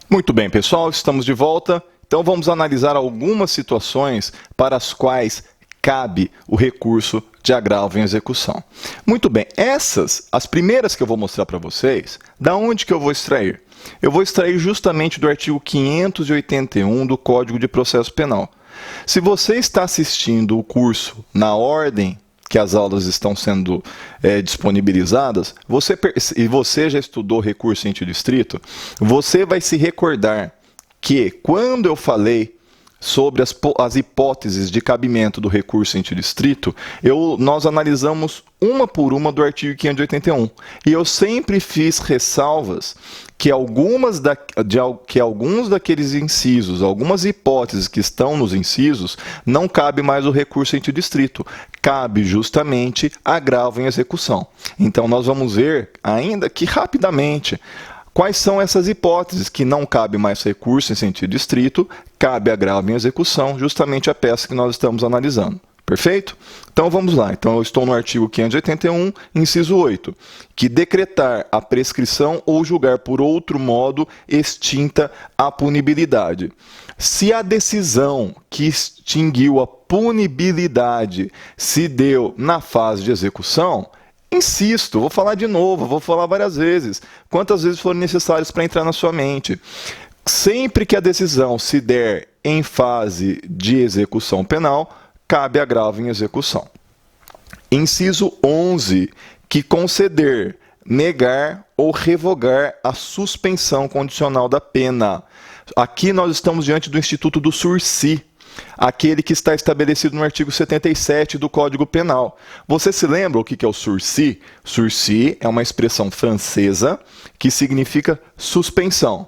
Muito bem, pessoal, estamos de volta. Então vamos analisar algumas situações para as quais cabe o recurso de agravo em execução. Muito bem, as primeiras que eu vou mostrar para vocês, da onde que eu vou extrair? Eu vou extrair justamente do artigo 581 do Código de Processo Penal. Se você está assistindo o curso na ordem que as aulas estão sendo disponibilizadas, e você já estudou recurso distrito, você vai se recordar que quando eu falei sobre as hipóteses de cabimento do recurso distrito, nós analisamos uma por uma do artigo 581. E eu sempre fiz ressalvas que alguns daqueles incisos, algumas hipóteses que estão nos incisos, não cabe mais o recurso distrito. Cabe justamente agravo em execução. Então, nós vamos ver, ainda que rapidamente, quais são essas hipóteses que não cabe mais recurso em sentido estrito, cabe agravo em execução, justamente a peça que nós estamos analisando. Perfeito? Então vamos lá. Então eu estou no artigo 581, inciso 8, que decretar a prescrição ou julgar por outro modo extinta a punibilidade. Se a decisão que extinguiu a punibilidade se deu na fase de execução, insisto, vou falar de novo, vou falar várias vezes, quantas vezes forem necessárias para entrar na sua mente. Sempre que a decisão se der em fase de execução penal, cabe agravo em execução. Inciso 11, que conceder, negar ou revogar a suspensão condicional da pena. Aqui nós estamos diante do Instituto do sursi, aquele que está estabelecido no artigo 77 do Código Penal. Você se lembra o que é o sursi? Sursi é uma expressão francesa que significa suspensão.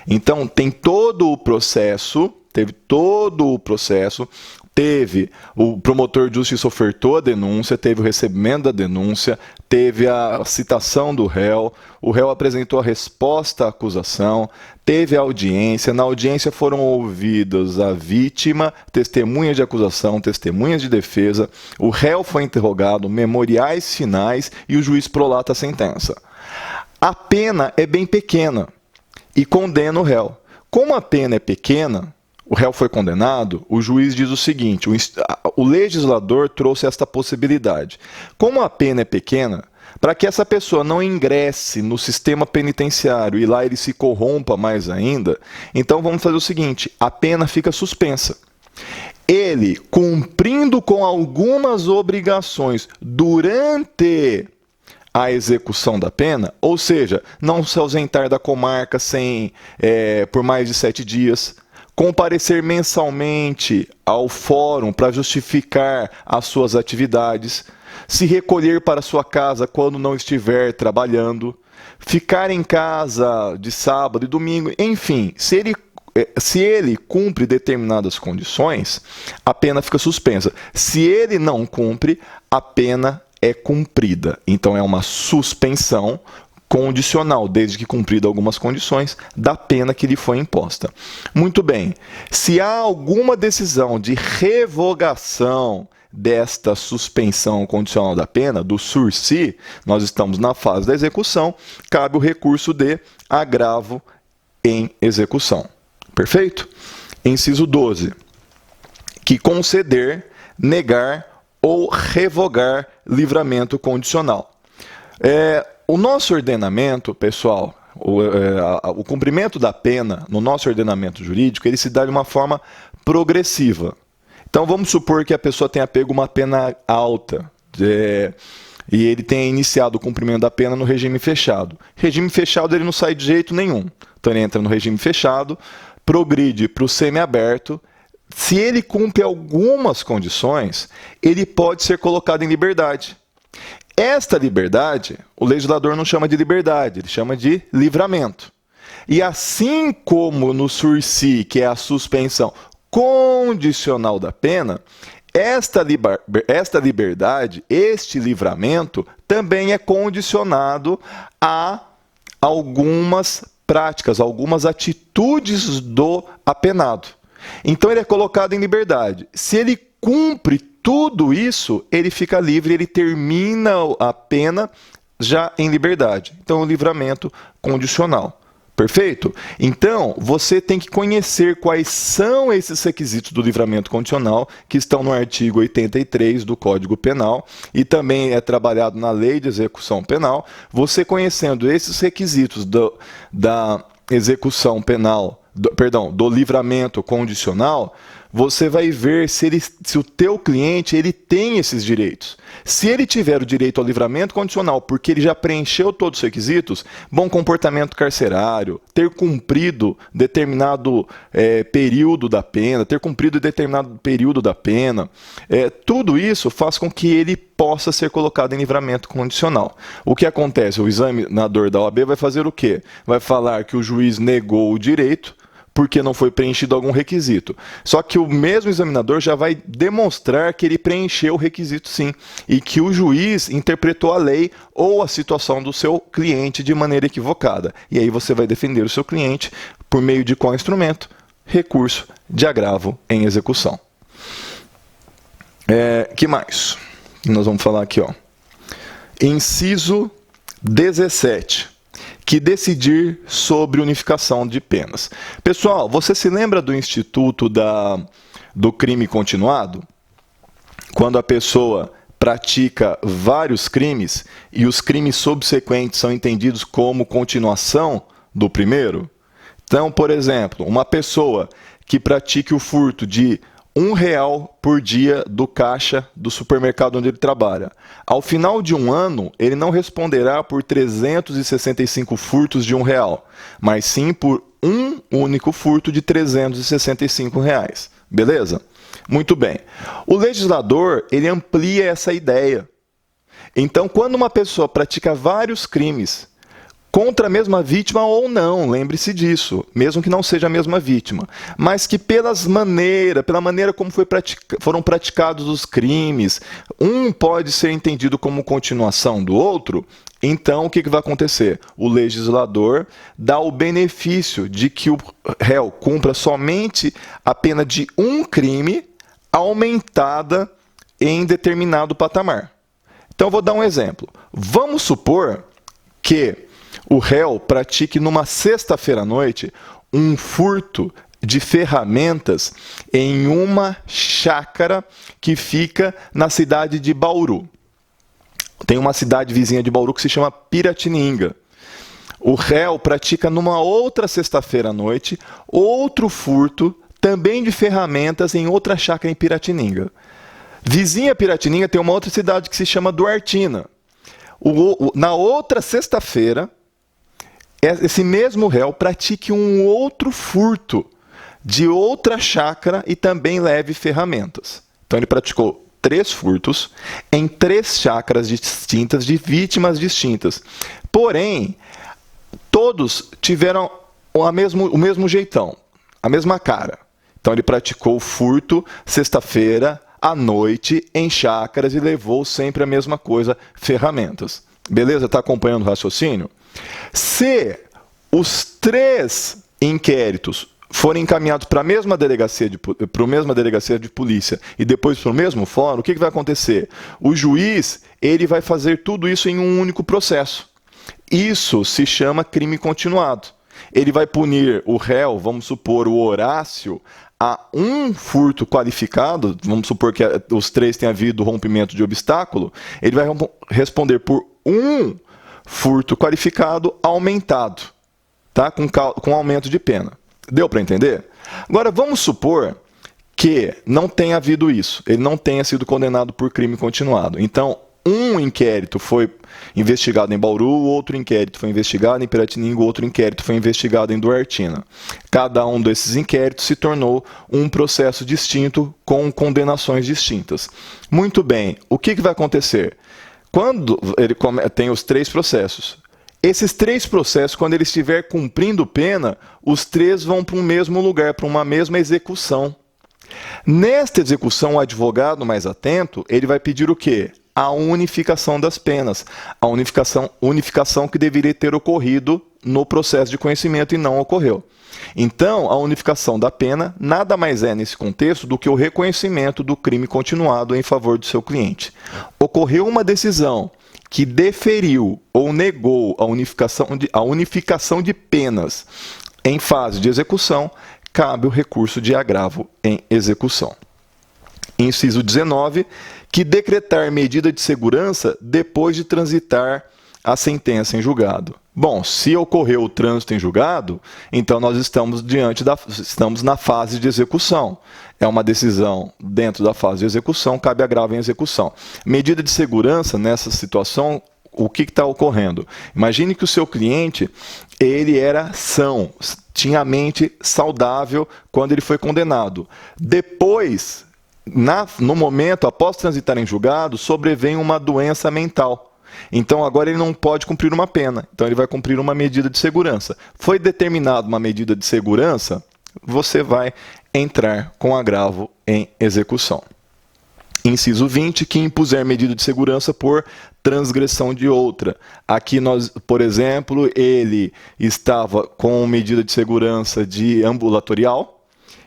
Então, teve todo o processo, teve o promotor de justiça ofertou a denúncia, teve o recebimento da denúncia, teve a citação do réu, o réu apresentou a resposta à acusação, teve a audiência, na audiência foram ouvidos a vítima, testemunhas de acusação, testemunhas de defesa, o réu foi interrogado, memoriais finais e o juiz prolata a sentença. A pena é bem pequena e condena o réu. Como a pena é pequena, o réu foi condenado, o juiz diz o seguinte, o legislador trouxe esta possibilidade. Como a pena é pequena, para que essa pessoa não ingresse no sistema penitenciário e lá ele se corrompa mais ainda, então vamos fazer o seguinte, a pena fica suspensa. Ele, cumprindo com algumas obrigações durante a execução da pena, ou seja, não se ausentar da comarca por mais de 7 dias, comparecer mensalmente ao fórum para justificar as suas atividades, se recolher para sua casa quando não estiver trabalhando, ficar em casa de sábado e domingo, enfim, se ele cumpre determinadas condições, a pena fica suspensa. Se ele não cumpre, a pena é cumprida. Então é uma suspensão condicional, desde que cumprida algumas condições da pena que lhe foi imposta. Muito bem, se há alguma decisão de revogação desta suspensão condicional da pena, do sursi, nós estamos na fase da execução, cabe o recurso de agravo em execução. Perfeito? Inciso 12, que conceder, negar ou revogar livramento condicional. O nosso ordenamento, pessoal, o cumprimento da pena no nosso ordenamento jurídico, ele se dá de uma forma progressiva. Então, vamos supor que a pessoa tenha pego uma pena alta e ele tenha iniciado o cumprimento da pena no regime fechado. Regime fechado ele não sai de jeito nenhum. Então, ele entra no regime fechado, progride para o semiaberto. Se ele cumpre algumas condições, ele pode ser colocado em liberdade. Esta liberdade, o legislador não chama de liberdade, ele chama de livramento. E assim como no sursi, que é a suspensão condicional da pena, esta liberdade, este livramento, também é condicionado a algumas práticas, algumas atitudes do apenado. Então ele é colocado em liberdade. Se ele cumpre tudo isso, ele fica livre, ele termina a pena já em liberdade. Então, o livramento condicional. Perfeito? Então, você tem que conhecer quais são esses requisitos do livramento condicional que estão no artigo 83 do Código Penal e também é trabalhado na Lei de Execução Penal. Você conhecendo esses requisitos da execução penal, do livramento condicional, você vai ver se o teu cliente ele tem esses direitos. Se ele tiver o direito ao livramento condicional porque ele já preencheu todos os requisitos, bom comportamento carcerário, ter cumprido determinado período da pena, tudo isso faz com que ele possa ser colocado em livramento condicional. O que acontece? O examinador da OAB vai fazer o quê? Vai falar que o juiz negou o direito, porque não foi preenchido algum requisito. Só que o mesmo examinador já vai demonstrar que ele preencheu o requisito sim, e que o juiz interpretou a lei ou a situação do seu cliente de maneira equivocada. E aí você vai defender o seu cliente por meio de qual instrumento? Recurso de agravo em execução. Que mais? Nós vamos falar aqui, ó. Inciso 17. Que decidir sobre unificação de penas. Pessoal, você se lembra do instituto do crime continuado? Quando a pessoa pratica vários crimes e os crimes subsequentes são entendidos como continuação do primeiro? Então, por exemplo, uma pessoa que pratique o furto de R$1 por dia do caixa do supermercado onde ele trabalha. Ao final de um ano, ele não responderá por 365 furtos de R$1, mas sim por um único furto de R$365. Beleza? Muito bem. O legislador, ele amplia essa ideia. Então, quando uma pessoa pratica vários crimes contra a mesma vítima ou não, lembre-se disso, mesmo que não seja a mesma vítima, mas que pela maneira como foram praticados os crimes, um pode ser entendido como continuação do outro, então o que vai acontecer? O legislador dá o benefício de que o réu cumpra somente a pena de um crime aumentada em determinado patamar. Então, eu vou dar um exemplo. Vamos supor que o réu pratique numa sexta-feira à noite um furto de ferramentas em uma chácara que fica na cidade de Bauru. Tem uma cidade vizinha de Bauru que se chama Piratininga. O réu pratica numa outra sexta-feira à noite outro furto também de ferramentas em outra chácara em Piratininga. Vizinha a Piratininga tem uma outra cidade que se chama Duartina. Na outra sexta-feira, esse mesmo réu pratique um outro furto de outra chácara e também leve ferramentas. Então, ele praticou 3 furtos em 3 chácaras distintas, de vítimas distintas. Porém, todos tiveram o mesmo jeitão, a mesma cara. Então, ele praticou o furto sexta-feira à noite em chácaras e levou sempre a mesma coisa, ferramentas. Beleza? Está acompanhando o raciocínio? Se os 3 inquéritos forem encaminhados para a mesma delegacia de polícia e depois para o mesmo fórum, o que vai acontecer? O juiz ele vai fazer tudo isso em um único processo. Isso se chama crime continuado. Ele vai punir o réu, vamos supor, o Horácio, a um furto qualificado, vamos supor que os 3 tenham havido rompimento de obstáculo, ele vai responder por um furto qualificado aumentado, tá? Com aumento de pena. Deu para entender? Agora, vamos supor que não tenha havido isso, ele não tenha sido condenado por crime continuado. Então, um inquérito foi investigado em Bauru, outro inquérito foi investigado em Piratininga, outro inquérito foi investigado em Duartina. Cada um desses inquéritos se tornou um processo distinto com condenações distintas. Muito bem, o que vai acontecer? Quando ele tem os 3 processos, esses 3 processos, quando ele estiver cumprindo pena, os 3 vão para um mesmo lugar, para uma mesma execução. Nesta execução, o advogado mais atento, ele vai pedir o quê? A unificação das penas. A unificação que deveria ter ocorrido no processo de conhecimento e não ocorreu. Então, a unificação da pena nada mais é, nesse contexto, do que o reconhecimento do crime continuado em favor do seu cliente. Ocorreu uma decisão que deferiu ou negou a unificação de penas em fase de execução, cabe o recurso de agravo em execução. Inciso 19, que decretar medida de segurança depois de transitar a sentença em julgado. Bom, se ocorreu o trânsito em julgado, então nós estamos na fase de execução. É uma decisão dentro da fase de execução, cabe agravo em execução. Medida de segurança, nessa situação, o que está ocorrendo? Imagine que o seu cliente, ele era são, tinha a mente saudável quando ele foi condenado. Depois, no momento, após transitar em julgado, sobrevém uma doença mental. Então, agora ele não pode cumprir uma pena. Então, ele vai cumprir uma medida de segurança. Foi determinada uma medida de segurança, você vai entrar com agravo em execução. Inciso 20, que impuser medida de segurança por transgressão de outra. Aqui, por exemplo, ele estava com medida de segurança de ambulatorial,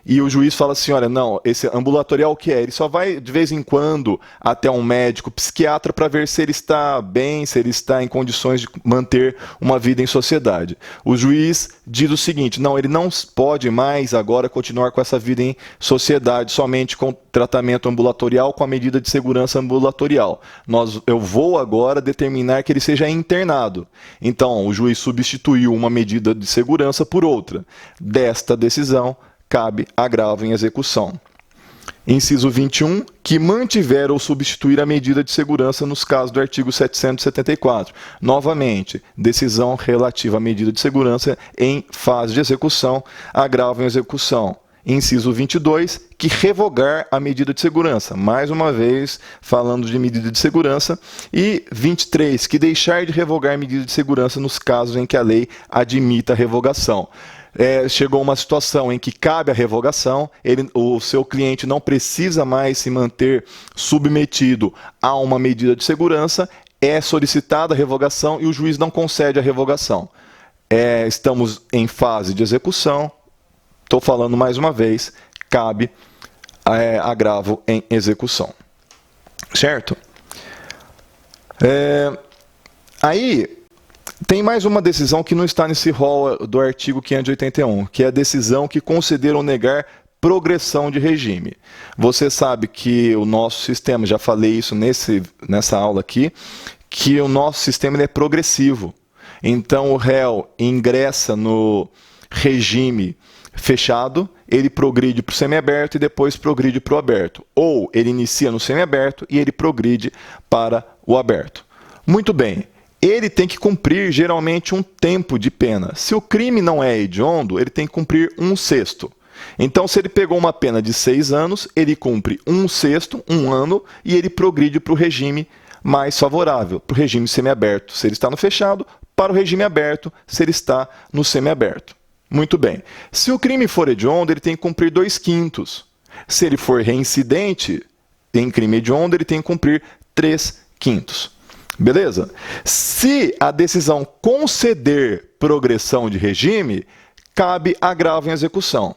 e o juiz fala assim, olha, não, esse ambulatorial o que é? Ele só vai de vez em quando até um médico psiquiatra para ver se ele está bem, se ele está em condições de manter uma vida em sociedade. O juiz diz o seguinte, não, ele não pode mais agora continuar com essa vida em sociedade, somente com tratamento ambulatorial, com a medida de segurança ambulatorial. Eu vou agora determinar que ele seja internado. Então, o juiz substituiu uma medida de segurança por outra. Desta decisão, cabe agravo em execução. Inciso 21, que mantiver ou substituir a medida de segurança nos casos do artigo 774. Novamente, decisão relativa à medida de segurança em fase de execução, agravo em execução. Inciso 22, que revogar a medida de segurança. Mais uma vez, falando de medida de segurança. E 23, que deixar de revogar a medida de segurança nos casos em que a lei admita a revogação. Chegou uma situação em que cabe a revogação, o seu cliente não precisa mais se manter submetido a uma medida de segurança, é solicitada a revogação e o juiz não concede a revogação. Estamos em fase de execução, estou falando mais uma vez, cabe agravo em execução. Certo? Aí, tem mais uma decisão que não está nesse rol do artigo 581, que é a decisão que conceder ou negar progressão de regime. Você sabe que o nosso sistema, já falei isso nessa aula aqui, que o nosso sistema ele é progressivo. Então, o réu ingressa no regime fechado, ele progride para o semiaberto e depois progride para o aberto. Ou ele inicia no semiaberto e ele progride para o aberto. Muito bem. Ele tem que cumprir, geralmente, um tempo de pena. Se o crime não é hediondo, ele tem que cumprir 1/6. Então, se ele pegou uma pena de 6 anos, ele cumpre 1/6, 1 ano, e ele progride para o regime mais favorável, para o regime semiaberto, se ele está no fechado, para o regime aberto, se ele está no semiaberto. Muito bem. Se o crime for hediondo, ele tem que cumprir 2/5. Se ele for reincidente em crime hediondo, ele tem que cumprir 3/5. Beleza? Se a decisão conceder progressão de regime, cabe agravo em execução.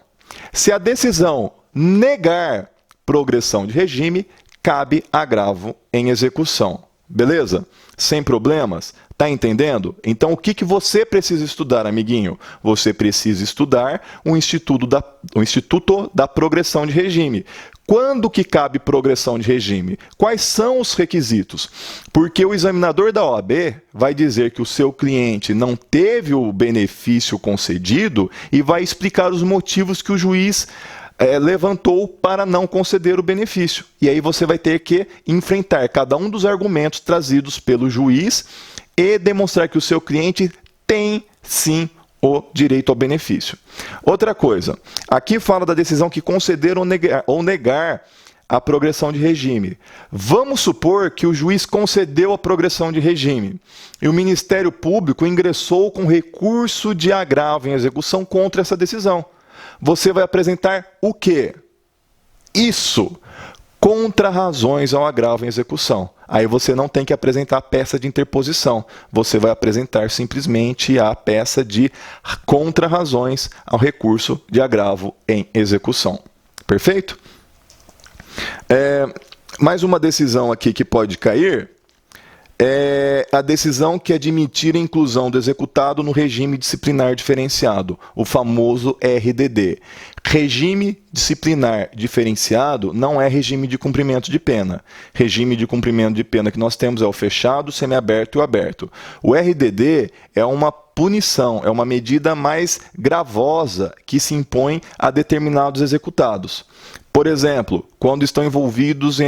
Se a decisão negar progressão de regime, cabe agravo em execução. Beleza? Sem problemas? Tá entendendo? Então, o que você precisa estudar, amiguinho? Você precisa estudar o Instituto da Progressão de Regime. Quando que cabe progressão de regime? Quais são os requisitos? Porque o examinador da OAB vai dizer que o seu cliente não teve o benefício concedido e vai explicar os motivos que o juiz levantou para não conceder o benefício. E aí você vai ter que enfrentar cada um dos argumentos trazidos pelo juiz e demonstrar que o seu cliente tem, sim, o direito ao benefício. Outra coisa, aqui fala da decisão que conceder ou negar a progressão de regime. Vamos supor que o juiz concedeu a progressão de regime e o Ministério Público ingressou com recurso de agravo em execução contra essa decisão. Você vai apresentar o quê? Isso, contra-razões ao agravo em execução. aí você não tem que apresentar a peça de interposição, você vai apresentar simplesmente a peça de contra-razões ao recurso de agravo em execução. Perfeito? Mais uma decisão aqui que pode cair é a decisão que admitir a inclusão do executado no regime disciplinar diferenciado, o famoso RDD. Regime disciplinar diferenciado não é regime de cumprimento de pena. Regime de cumprimento de pena que nós temos é o fechado, o semiaberto e o aberto. O RDD é uma punição, é uma medida mais gravosa que se impõe a determinados executados. Por exemplo, quando estão envolvidos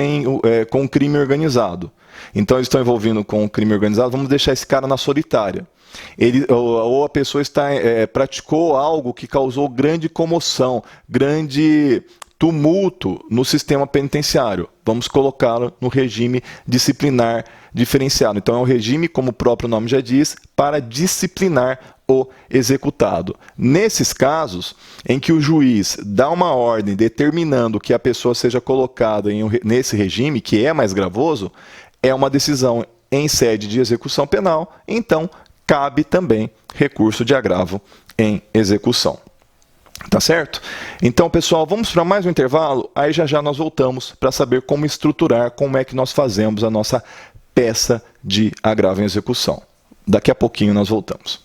com crime organizado. Então, eles estão envolvidos com o crime organizado, vamos deixar esse cara na solitária. Ou a pessoa praticou algo que causou grande comoção, grande tumulto no sistema penitenciário. Vamos colocá-lo no regime disciplinar diferenciado. Então, é um regime, como o próprio nome já diz, para disciplinar o executado. Nesses casos em que o juiz dá uma ordem determinando que a pessoa seja colocada nesse regime, que é mais gravoso, é uma decisão em sede de execução penal, então cabe também recurso de agravo em execução. Tá certo? Então, pessoal, vamos para mais um intervalo, aí já nós voltamos para saber como estruturar, como é que nós fazemos a nossa peça de agravo em execução. Daqui a pouquinho nós voltamos.